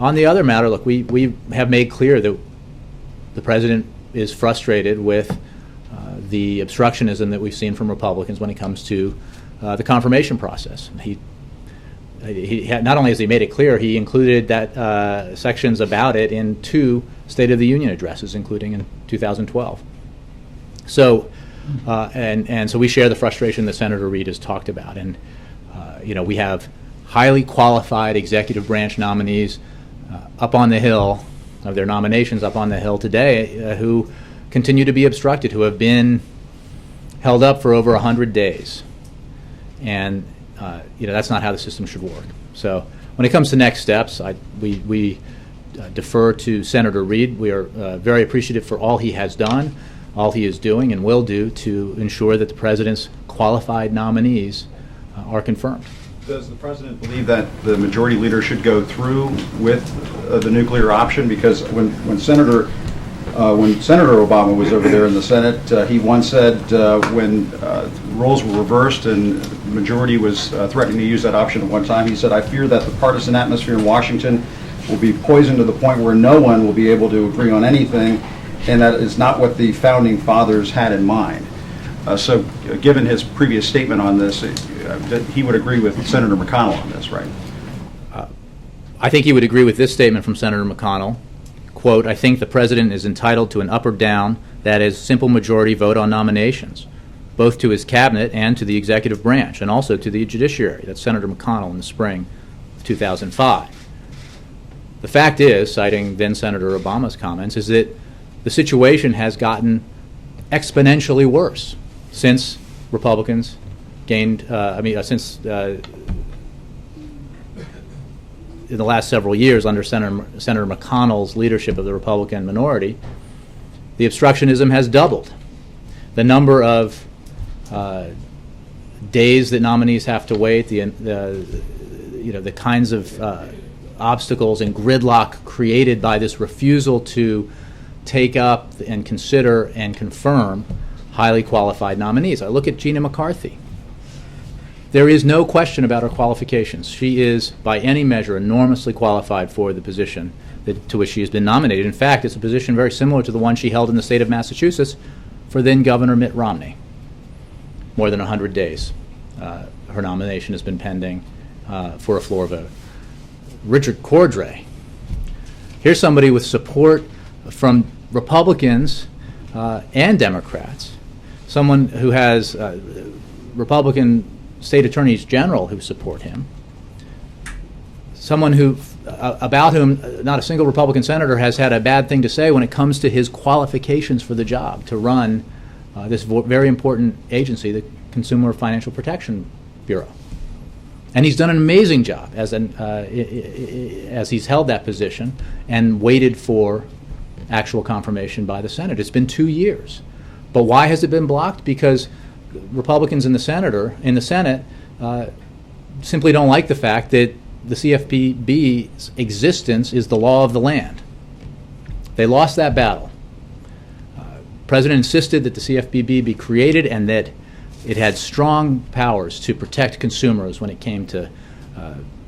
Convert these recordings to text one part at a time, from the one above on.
On the other matter, look, we have made clear that the president is frustrated with the obstructionism that we've seen from Republicans when it comes to the confirmation process. He not only has he made it clear, he included that sections about it in 2 State of the Union addresses, including in 2012. So, and so we share the frustration that Senator Reid has talked about, and we have highly qualified executive branch nominees up on the Hill, of their nominations up on the Hill today, who continue to be obstructed, who have been held up for over 100 days. And that's not how the system should work. So when it comes to next steps, we defer to Senator Reid. We are very appreciative for all he has done, all he is doing and will do to ensure that the president's qualified nominees are confirmed. Does the president believe that the majority leader should go through with the nuclear option? Because when Senator Obama was over there in the Senate, he once said when roles were reversed and the majority was threatening to use that option at one time, he said, "I fear that the partisan atmosphere in Washington will be poisoned to the point where no one will be able to agree on anything, and that is not what the founding fathers had in mind." So given his previous statement on this, he would agree with Senator McConnell on this, right? I think he would agree with this statement from Senator McConnell. Quote, "I think the president is entitled to an up or down, that is, simple majority vote on nominations, both to his cabinet and to the executive branch, and also to the judiciary." That's Senator McConnell in the spring of 2005. The fact is, citing then Senator Obama's comments, is that the situation has gotten exponentially worse since Republicans gained, since in the last several years under Senator McConnell's leadership of the Republican minority, the obstructionism has doubled. The number of days that nominees have to wait, the kinds of obstacles and gridlock created by this refusal to take up and consider and confirm highly qualified nominees. I look at Gina McCarthy. There is no question about her qualifications. She is, by any measure, enormously qualified for the position to which she has been nominated. In fact, it's a position very similar to the one she held in the state of Massachusetts for then Governor Mitt Romney. More than 100 days. Her nomination has been pending for a floor vote. Richard Cordray. Here's somebody with support from Republicans and Democrats. Someone who has Republican state attorneys general who support him. Someone who, about whom not a single Republican senator has had a bad thing to say when it comes to his qualifications for the job to run this very important agency, the Consumer Financial Protection Bureau. And he's done an amazing job as he's held that position and waited for actual confirmation by the Senate. It's been 2 years. But why has it been blocked? Because Republicans in the Senate simply don't like the fact that the CFPB's existence is the law of the land. They lost that battle. The President insisted that the CFPB be created and that it had strong powers to protect consumers when it came to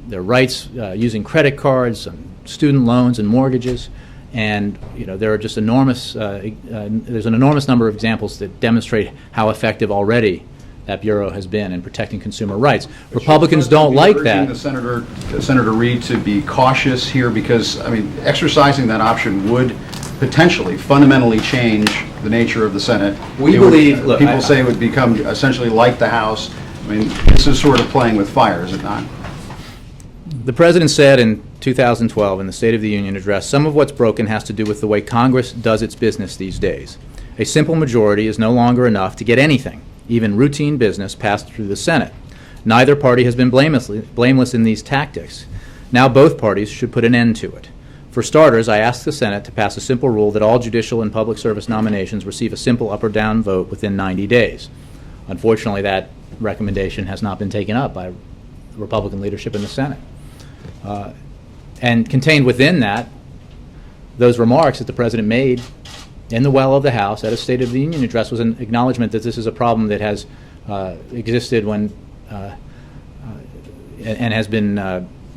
their rights using credit cards, student loans, and mortgages. And there are just there's an enormous number of examples that demonstrate how effective already that bureau has been in protecting consumer rights. But Republicans don't like that. Senator Reid to be cautious here because exercising that option would potentially fundamentally change the nature of the Senate. People say it would become essentially like the House. This is sort of playing with fire, is it not? The President said in 2012 in the State of the Union address, "Some of what's broken has to do with the way Congress does its business these days. A simple majority is no longer enough to get anything, even routine business, passed through the Senate. Neither party has been blameless in these tactics. Now both parties should put an end to it. For starters, I ask the Senate to pass a simple rule that all judicial and public service nominations receive a simple up or down vote within 90 days. Unfortunately, that recommendation has not been taken up by Republican leadership in the Senate. And contained within that, those remarks that the President made in the well of the House at a State of the Union address was an acknowledgement that this is a problem that has existed when and has been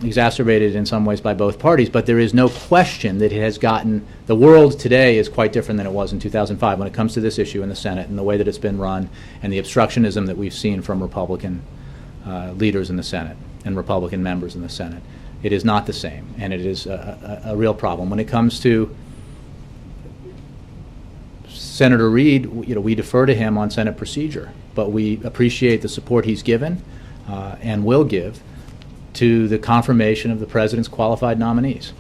exacerbated in some ways by both parties, but there is no question that it has gotten, the world today is quite different than it was in 2005 when it comes to this issue in the Senate and the way that it's been run and the obstructionism that we've seen from Republican leaders in the Senate and Republican members in the Senate. It is not the same, and it is a real problem. When it comes to Senator Reid, we defer to him on Senate procedure, but we appreciate the support he's given and will give to the confirmation of the President's qualified nominees.